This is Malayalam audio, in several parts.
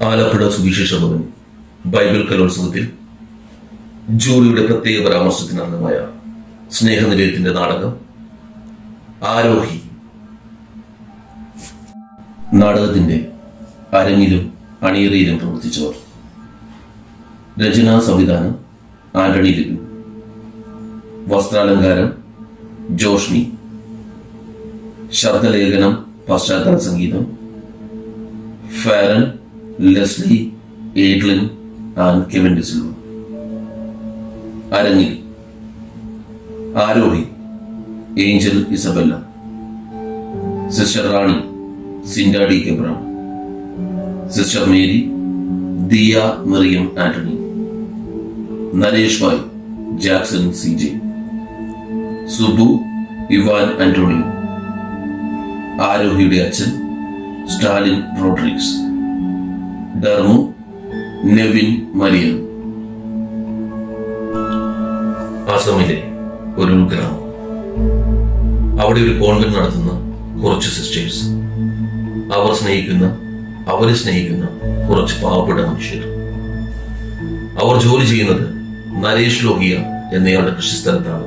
ആലപ്പുഴ സുവിശേഷ ഭവൻ ബൈബിൾ കലോത്സവത്തിൽ ജൂറിയുടെ പ്രത്യേക പരാമർശത്തിന് അർഹമായ സ്നേഹനിലയത്തിന്റെ നാടകം ആരോഹി. നാടകത്തിന്റെ അരങ്ങിലും അണിയറയിലും പ്രവർത്തിച്ചവർ: രചനാ സംവിധാനം ആന്റണി ലിബിൻ, വസ്ത്രാലങ്കാരം ജോഷ്മി, ശബ്ദലേഖനം പശ്ചാത്തല സംഗീതം Faran, Leslie, Aidlin and Kevin D'Silva. അരങ്ങിൽ Aarohi Angel Isabella, sister Rani സിൻഡ ഡി കെബ്രാൻ, sister Mary Diya Mariam Antony, Naresh Bhai Jackson C J, Subu Ivan Antonio, ആരോഹിയുടെ അച്ഛൻ സ്റ്റാലിൻ റോഡ്രിഗ്സ്, ഡർമു നെവിൻ മരിയൻ. ആസാമിലെ ഒരു ഗ്രാമം. അവിടെ ഒരു കോൺവെന്റ് നടത്തുന്ന കുറച്ച് സിസ്റ്റേഴ്സ്, അവരെ സ്നേഹിക്കുന്ന കുറച്ച് പാവപ്പെട്ട മനുഷ്യർ. അവർ ജോലി ചെയ്യുന്നത് നരേഷ് ലോഹിയ എന്നയാളുടെ കൃഷിസ്ഥലത്താണ്.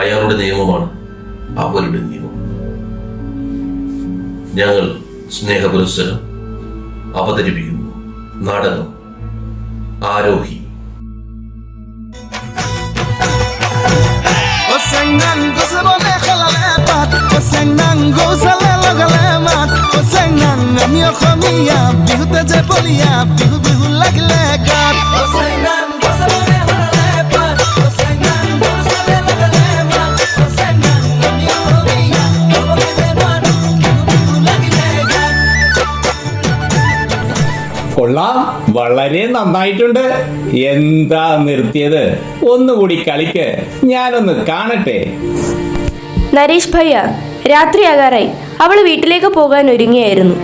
അയാളുടെ നിയമമാണ് അവരുടെ നിയമം. ഞങ്ങൾ സ്നേഹപുരസ്സരം അവതരിപ്പിക്കുന്നു നാടകം ആരോഹി. കൊള്ളാം, വളരെ നന്നായിട്ടുണ്ട്. എന്താ നിർത്തിയത്? ഒന്നുകൂടി കളിക്ക്, ഞാനൊന്ന് കാണട്ടെ. നരേഷ് ഭയ്യ, രാത്രിയാകാറായി. അവള് വീട്ടിലേക്ക് പോകാൻ ഒരുങ്ങിയായിരുന്നു.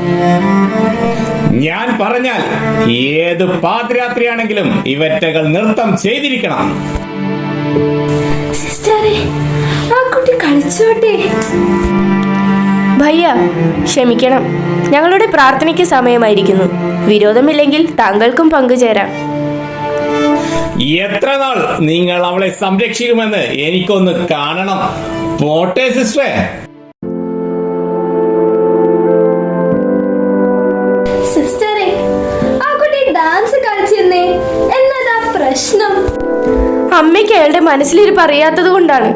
ഞാൻ പറഞ്ഞാൽ ഏത് പാതിരാത്രിയാണെങ്കിലും ഇവറ്റകൾ നൃത്തം ചെയ്തിരിക്കണം. ഭയ്യ, ക്ഷമിക്കണം, ഞങ്ങളുടെ പ്രാർത്ഥനയ്ക്ക് സമയമായിരിക്കുന്നു. വിരോധമില്ലെങ്കിൽ താങ്കൾക്കും പങ്കുചേരാം. എത്ര നാൾ നിങ്ങൾ അവളെ സംരക്ഷിക്കുമെന്ന് എനിക്കൊന്ന് കാണണം. പോട്ടെ സിസ്റ്ററെ. സിസ്റ്ററെ, ആ കുട്ടി ഡാൻസ് കളിച്ചിരുന്നേ, എന്നതാ പ്രശ്നം? അമ്മയ്ക്ക് അയാളുടെ മനസ്സിലിരിപ്പ് അറിയാത്തത് കൊണ്ടാണ്.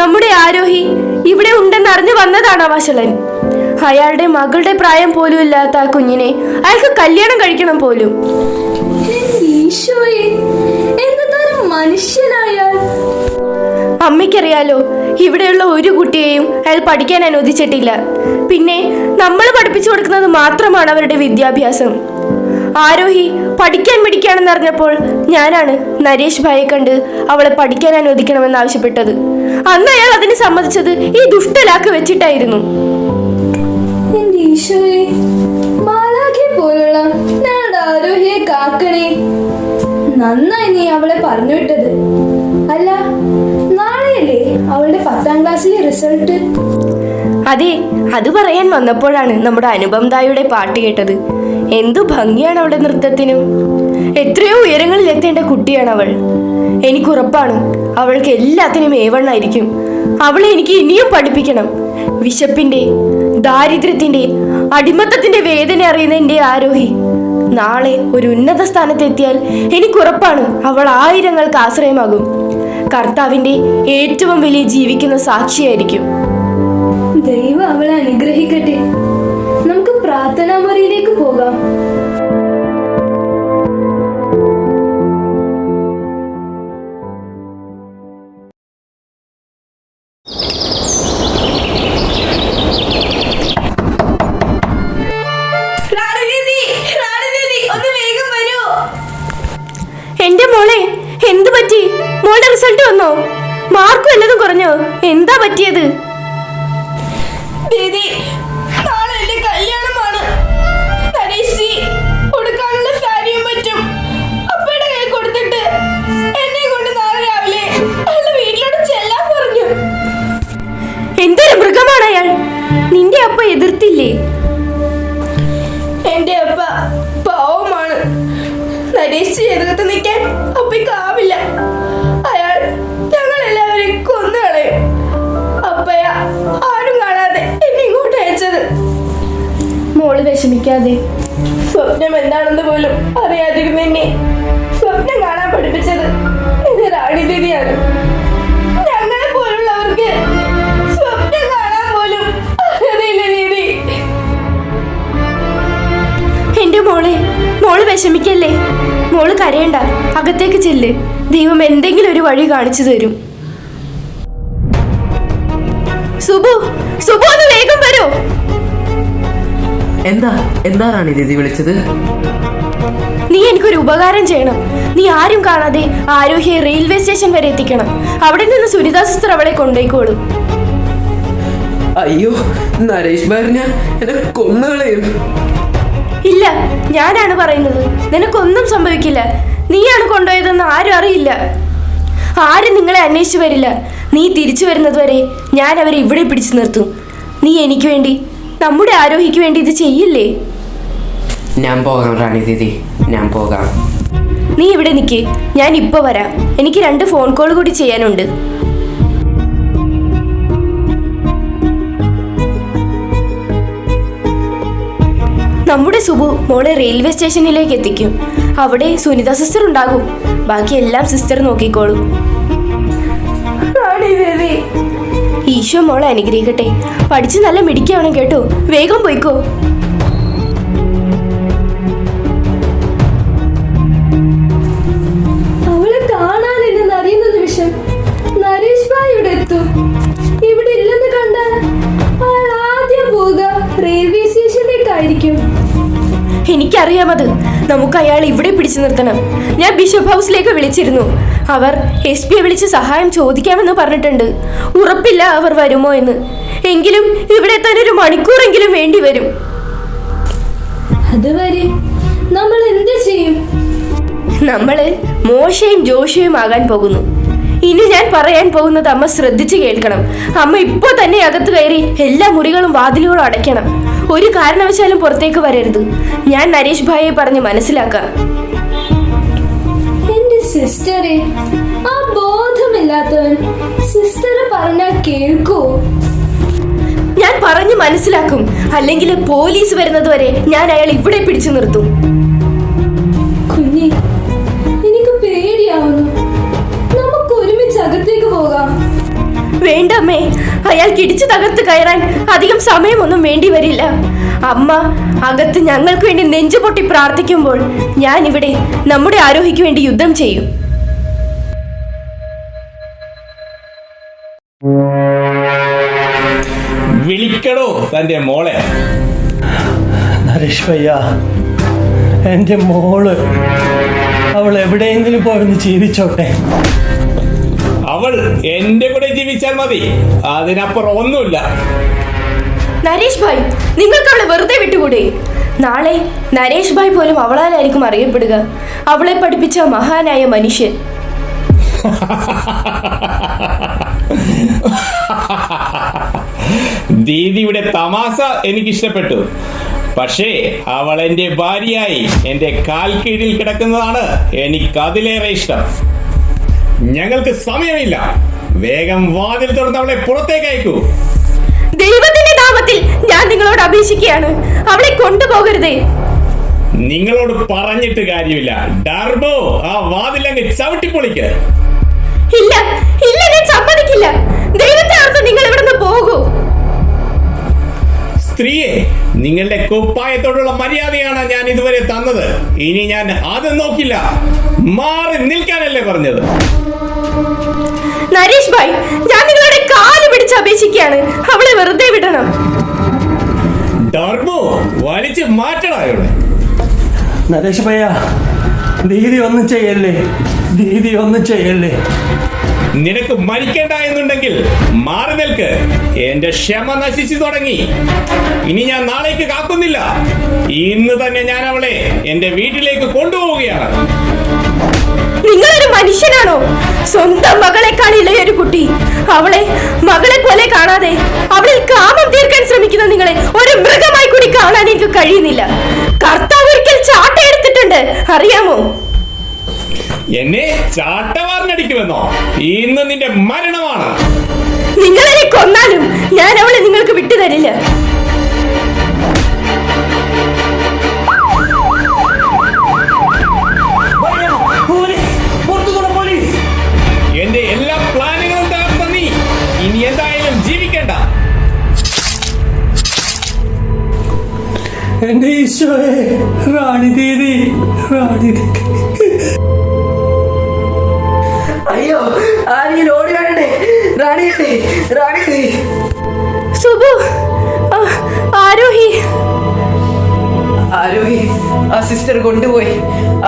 നമ്മുടെ ആരോഹി ഇവിടെ ഉണ്ടെന്ന് അറിഞ്ഞു വന്നതാണ് വഷളൻ. അയാളുടെ മകളുടെ പ്രായം പോലും ഇല്ലാത്ത ആ കുഞ്ഞിനെ അയാൾക്ക് കല്യാണം കഴിക്കണം പോലും. അമ്മയ്ക്കറിയാലോ, ഇവിടെയുള്ള ഒരു കുട്ടിയെയും അയാൾ പഠിക്കാൻ അനുവദിച്ചിട്ടില്ല. പിന്നെ നമ്മൾ പഠിപ്പിച്ചു കൊടുക്കുന്നത് മാത്രമാണ് അവരുടെ വിദ്യാഭ്യാസം. ആരോഹി പഠിക്കാൻ മിടിക്കുകയാണെന്ന് അറിഞ്ഞപ്പോൾ ഞാനാണ് നരേഷ് ഭായെ കണ്ട് അവളെ പഠിക്കാൻ അനുവദിക്കണമെന്ന് ആവശ്യപ്പെട്ടത്. അന്ന് അയാൾ അതിന് സമ്മതിച്ചത് ഈ ദുഷ്ടലാക്ക് വെച്ചിട്ടായിരുന്നു. പോലുള്ള ഞങ്ങളുടെ ആരോഹിയെ കാക്കണേ. നന്നായി നീ അവളെ പറഞ്ഞു വിട്ടത്. അല്ല, നാളെയല്ലേ അവളുടെ 10ാം ക്ലാസ്സിലെ റിസൾട്ട്? അതെ, അത് പറയാൻ വന്നപ്പോഴാണ് നമ്മുടെ അനുപം ദായുടെ പാട്ട് കേട്ടത്. എന്തു ഭംഗിയാണ് അവളുടെ നൃത്തത്തിനും. എത്രയോ ഉയരങ്ങളിൽ എത്തേണ്ട കുട്ടിയാണ് അവൾ. എനിക്കുറപ്പാണ് അവൾക്ക് എല്ലാത്തിനും ഏവണ്ണായിരിക്കും. അവളെ എനിക്ക് ഇനിയും പഠിപ്പിക്കണം. വിശപ്പിന്റെ, ദാരിദ്ര്യത്തിന്റെ, അടിമത്തത്തിന്റെ വേദന അറിയുന്ന എന്റെ ആരോഹി നാളെ ഒരു ഉന്നത സ്ഥാനത്തെത്തിയാൽ എനിക്കുറപ്പാണ് അവൾ ആയിരങ്ങൾക്ക് ആശ്രയമാകും. കർത്താവിന്റെ ഏറ്റവും വലിയ ജീവിക്കുന്ന സാക്ഷിയായിരിക്കും. ദൈവം അവളെ അനുഗ്രഹിക്കട്ടെ. നമുക്ക് പ്രാർത്ഥനാ മുറിയിലേക്ക് പോകാം. എന്റെ മോളെ, എന്തു പറ്റി? മോളുടെ റിസൾട്ട് വന്നോ? മാർക്ക് വല്ലതും കുറഞ്ഞോ? എന്താ പറ്റിയത്? ദീദി, നാളെ എന്റെ കല്യാണമാണ്. നരേഷ് കൊടുക്കാനുള്ള സാരിയും പറ്റും അപ്പയുടെ കൈ കൊടുത്തിട്ട് എന്നെ കൊണ്ട് നാളെ രാവിലെ അയാളുടെ വീട്ടിലോട്ട് ചെല്ലാൻ പറഞ്ഞു. എന്തൊരു മൃഗമാണ് അയാൾ! നിന്റെ അപ്പ എതിർത്തില്ലേ? എന്റെ അപ്പ നരേശ് എതിർത്ത് നിൽക്കാൻ അപ്പയ്ക്കാവില്ല. അയാൾ ഞങ്ങളെല്ലാവരെയും കൊന്നു കളയും. അപ്പയ ആരും കാണാതെ എന്നെ ഇങ്ങോട്ട് അയച്ചത്. മോള് വിഷമിക്കാതെ. സ്വപ്നം എന്താണെന്ന് പോലും അറിയാതിരുന്ന എന്നെ സ്വപ്നം കാണാൻ പഠിപ്പിച്ചത് ഇത് റാണി ദീദിയാണ്. ഞങ്ങളെ പോലുള്ളവർക്ക് സ്വപ്നം കാണാൻ പോലും അറിയില്ല ദീദി. എന്റെ മോള് വിഷമിക്കല്ലേ. മോള് കരയണ്ട, അകത്തേക്ക് ചെല്ല്. ദൈവം എന്തെങ്കിലും ഒരു വഴി കാണിച്ചു തരും. സുബു ഒന്ന് വേഗം വരൂ. എന്താ റാണി ദീദി വിളിച്ചത്? നീ എനിക്കൊരു ഉപകാരം ചെയ്യണം. നീ ആരും കാണാതെ ആരോഹിയെ റെയിൽവേ സ്റ്റേഷൻ വരെ എത്തിക്കണം. അവിടെ നിന്ന് സുനിതാ സിസ്റ്റർ അവളെ കൊണ്ടേക്കോളും. അയ്യോ, നരേഷ് ഭാര്യ എന്നെ കൊന്നുകളയും. ഇല്ല, ഞാനാണ് പറയുന്നത്. നിനക്കൊന്നും സംഭവിക്കില്ല. നീയാണ് കൊണ്ടുപോയതെന്ന് ആരും അറിയില്ല. ആരും നിങ്ങളെ അന്വേഷിച്ചു വരില്ല. നീ തിരിച്ചു വരുന്നത് വരെ ഞാൻ അവരെ ഇവിടെ പിടിച്ചു നിർത്തും. നീ എനിക്ക് വേണ്ടി, നമ്മുടെ ആരോഹിക്ക് വേണ്ടി ഇത് ചെയ്യില്ലേ? ഞാൻ പോകാം റാണി ദീദി, ഞാൻ പോകാം. നീ ഇവിടെ നിൽക്ക്, ഞാൻ ഇപ്പൊ വരാം. എനിക്ക് 2 ഫോൺ കോൾ കൂടി ചെയ്യാനുണ്ട്. നമ്മുടെ സുബു മോളെ റെയിൽവേ സ്റ്റേഷനിലേക്ക് എത്തിക്കും. അവിടെ സുനിത സിസ്റ്റർ ഉണ്ടാകും. ബാക്കി എല്ലാം സിസ്റ്റർ നോക്കിക്കോളും. ഈശോ മോളെ അനുഗ്രഹിക്കട്ടെ. പഠിച്ച് നല്ല മിടിക്കാവണം കേട്ടോ. വേഗം പോയിക്കോ. അവളെ കാണാനില്ലെന്ന് അറിയുന്ന നിമിഷം നരേഷ് ഭായ് ഇവിടെ എത്തും. ഇവിടെ ഇല്ലെന്ന് കണ്ടാൽ അയാൾ ആദ്യം പോവുക റെയിൽവേ സ്റ്റേഷനിലേക്കായിരിക്കും. എനിക്കറിയാമത്. നമുക്ക് അയാൾ ഇവിടെ പിടിച്ചു നിർത്തണം. ഞാൻ ബിഷപ്പ് ഹൗസിലേക്ക് വിളിച്ചിരുന്നു. അവർ SP വിളിച്ച് സഹായം ചോദിക്കാമെന്ന് പറഞ്ഞിട്ടുണ്ട്. ഉറപ്പില്ല അവർ വരുമോ എന്ന്. എങ്കിലും ഇവിടെ എത്താൻ 1 മണിക്കൂറെങ്കിലും വേണ്ടി വരും. അതുവരെ നമ്മൾ എന്ത് ചെയ്യും? നമ്മള് മോശയും ജോഷയും ആകാൻ പോകുന്നു. ഇനി ഞാൻ പറയാൻ പോകുന്നത് അമ്മ ശ്രദ്ധിച്ചു കേൾക്കണം. അമ്മ ഇപ്പോ തന്നെ അകത്ത് കയറി എല്ലാ മുറികളും വാതിലുകളും അടയ്ക്കണം. ഒരു കാരണവശാലും പുറത്തേക്ക് വരരുത്. ഞാൻ നരേഷ് ഭായിയെ പറഞ്ഞ് മനസ്സിലാക്കാം. എന്റെ സിസ്റ്ററെ, ആ ബോധമില്ലാത്തവൻ സിസ്റ്റർ പറഞ്ഞാൽ കേൾക്കൂ. ഞാൻ പറഞ്ഞു മനസ്സിലാക്കും. അല്ലെങ്കിൽ പോലീസ് വരുന്നത് വരെ ഞാൻ അയാൾ ഇവിടെ പിടിച്ചു നിർത്തും. കുഞ്ഞി, എനിക്ക് പേടിയാവുന്നു. നമുക്ക് ഒരുമിച്ച് അകത്തേക്ക് പോകാം. വേണ്ടമ്മേ, അയാൾക്ക് ഇടിച്ചു തകർത്ത് കയറാൻ അധികം സമയമൊന്നും വേണ്ടി വരില്ല. അമ്മ അകത്ത് ഞങ്ങൾക്ക് വേണ്ടി നെഞ്ചുപൊട്ടി പ്രാർത്ഥിക്കുമ്പോൾ ഞാൻ ഇവിടെ നമ്മുടെ ആരോഹിക്ക് വേണ്ടി യുദ്ധം ചെയ്യും. വിളിക്കടോ തന്റെ മോളെ. നരേഷ് ഭയ്യ, എൻ്റെ മോള് അവൾ എവിടെയെങ്കിലും പോയെന്ന് ജീവിച്ചോട്ടെ. അവൾ എന്റെ കൂടെ ജീവിച്ചാൽ മതി, അതിനപ്പുറം ഒന്നുമില്ല. നരേഷ് ഭായ്, നിങ്ങൾക്ക് അവളെ വെറുതെ വിട്ടുകൂടെ? നാളെ നരേഷ് ഭായ് പോലും അവളാലായിരിക്കും അറിയപ്പെടുക. അവളെ പഠിപ്പിച്ച മഹാനായ മനുഷ്യൻ. ദീദിയുടെ തമാശ എനിക്കിഷ്ടപ്പെട്ടു. പക്ഷേ അവൾ എന്റെ ഭാര്യയായി എന്റെ കാൽ കീഴിൽ കിടക്കുന്നതാണ് എനിക്കതിലേറെ ഇഷ്ടം. ഞങ്ങൾക്ക് സമയമില്ല. വേഗം വാതിൽ തുറന്ന് അവളെ പുറത്തേക്ക് അയക്കൂ. ദൈവത്തിന്റെ നാമത്തിൽ ഞാൻ നിങ്ങളോട് അപേക്ഷിക്കുകയാണ്, അവളെ കൊണ്ടുപോകരുതേ. നിങ്ങളോട് പറഞ്ഞിട്ട് കാര്യമില്ല. ഡർബോ, ആ വാതിലങ്ങ് ചവിട്ടിപ്പൊളിക്ക്. ഇല്ല ഇല്ല, ഞാൻ സമ്മതിക്കില്ല. ദൈവത്തെ ഓർത്ത് നിങ്ങൾ ഇവിടുന്ന് പോകൂ. സ്ത്രീയെ, നിങ്ങളുടെ കുപ്പായത്തോടുള്ള മര്യാദയാണ് ഞാൻ ഇതുവരെ തന്നത്. ഇനി ഞാൻ അത് നോക്കില്ല. മാറി നിൽക്കാനല്ലേ പറഞ്ഞത്? നരേഷ് ഭായ്, ഞാൻ നിങ്ങളുടെ കാല് പിടിച്ച് അപേക്ഷിക്കുകയാണ്, അവളെ വെറുതെ വിടണം. ഡർബോ, വലിച്ച് മാറ്റടാ ഇവിടെ. നരേഷ് ഭയ്യ, ദീദി ഒന്നും ചെയ്യല്ലേ, ദീദി ഒന്നും ചെയ്യല്ലേ. നിനക്ക് മരിക്കേണ്ട എന്നുണ്ടെങ്കിൽ മാറി നിൽക്ക്. എന്റെ ക്ഷമ നശിച്ചു തുടങ്ങി. ഇനി ഞാൻ നാളേക്ക് കാക്കുന്നില്ല. ഇന്ന് തന്നെ ഞാൻ അവളെ എന്റെ വീട്ടിലേക്ക് കൊണ്ടുപോവുകയാണ്. നിങ്ങളൊരു മനുഷ്യനാണോ? സ്വന്തം മകളെക്കാൾ ഇളയൊരു കുട്ടി, അവളെ മകളെ പോലെ കാണാതെ അവളിൽ കാമം തീർക്കാൻ ശ്രമിക്കുന്ന നിങ്ങളെ ഒരു മൃഗമായി കൂടി കാണാൻ എനിക്ക് കഴിയുന്നില്ല. കർത്താവ് ഒരിക്കൽ ചാട്ടയെടുത്തിട്ടുണ്ട്, അറിയാമോ? എന്നെ ചാട്ടവാറിനടിക്കുമെന്നോ? ഇന്ന് നിന്റെ മരണമാണ്. നിങ്ങൾ എന്നെ കൊന്നാലും ഞാൻ അവളെ നിങ്ങൾക്ക് വിട്ടുതരില്ല. എന്റെ എല്ലാ പ്ലാനുകളും തകർത്ത നീ ഇനി എന്തായാലും ജീവിക്കണ്ട. എന്റെ ഈശോയെ, റാണി ദീദി, റാണി ദീദി. അയ്യോ, ആരെങ്കിലും ഓടി വരണേ. റാണി റാണി. സുബു, ആരോഹി. ആരോഹി ആ സിസ്റ്റർ കൊണ്ടുപോയി.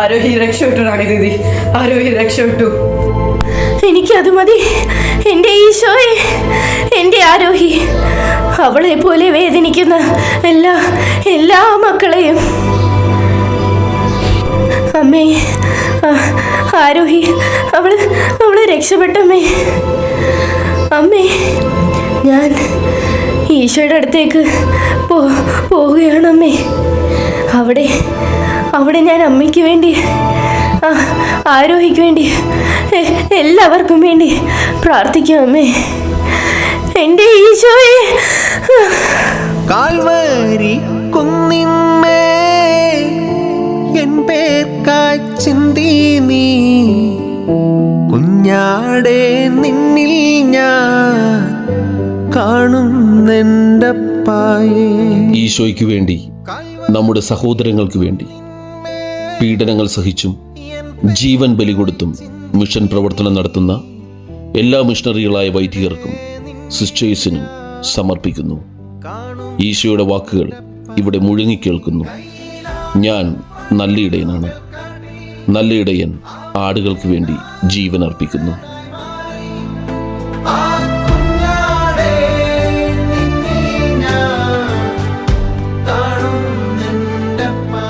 ആരോഹി രക്ഷപ്പെട്ടു റാണി ദീദി, ആരോഹി രക്ഷപ്പെട്ടു. എനിക്കത് മതി. എൻ്റെ ഈശോയെ, എൻ്റെ ആരോഹി, അവളെ പോലെ വേദനിക്കുന്ന എല്ലാ മക്കളെയും. അമ്മേ, ആരോഹി, അവള് രക്ഷപ്പെട്ടമ്മേ. അമ്മേ, ഞാൻ ഈശോയുടെ അടുത്തേക്ക് പോവുകയാണമ്മേ. അവിടെ ഞാൻ അമ്മയ്ക്ക് വേണ്ടി, ആരോഹിക്ക് വേണ്ടി, എല്ലാവർക്കും വേണ്ടി പ്രാർത്ഥിക്കാം അമ്മേ. എൻ്റെ ഈശോയെ. കാൽവരി കുന്നിന്മേ എൻ പേർക്കായി ചിന്തി നീ കുഞ്ഞാടെ നിന്നിൽ ഞാൻ കാണുന്നെൻ്റപ്പായേ. ഈശോയ്ക്ക് വേണ്ടി, നമ്മുടെ സഹോദരങ്ങൾക്ക് വേണ്ടി പീഡനങ്ങൾ സഹിച്ചും ജീവൻ ബലി കൊടുത്തും മിഷൻ പ്രവർത്തനം നടത്തുന്ന എല്ലാ മിഷണറികളായ വൈദികർക്കും സിസ്റ്റേഴ്സിനും സമർപ്പിക്കുന്നു. ഈശോയുടെ വാക്കുകൾ ഇവിടെ മുഴങ്ങിക്കേൾക്കുന്നു. ഞാൻ നല്ല ഇടയനാണ്. നല്ല ഇടയൻ ആടുകൾക്ക് വേണ്ടി ജീവൻ അർപ്പിക്കുന്നു. കാണുന്നെൻ്റപ്പായേ.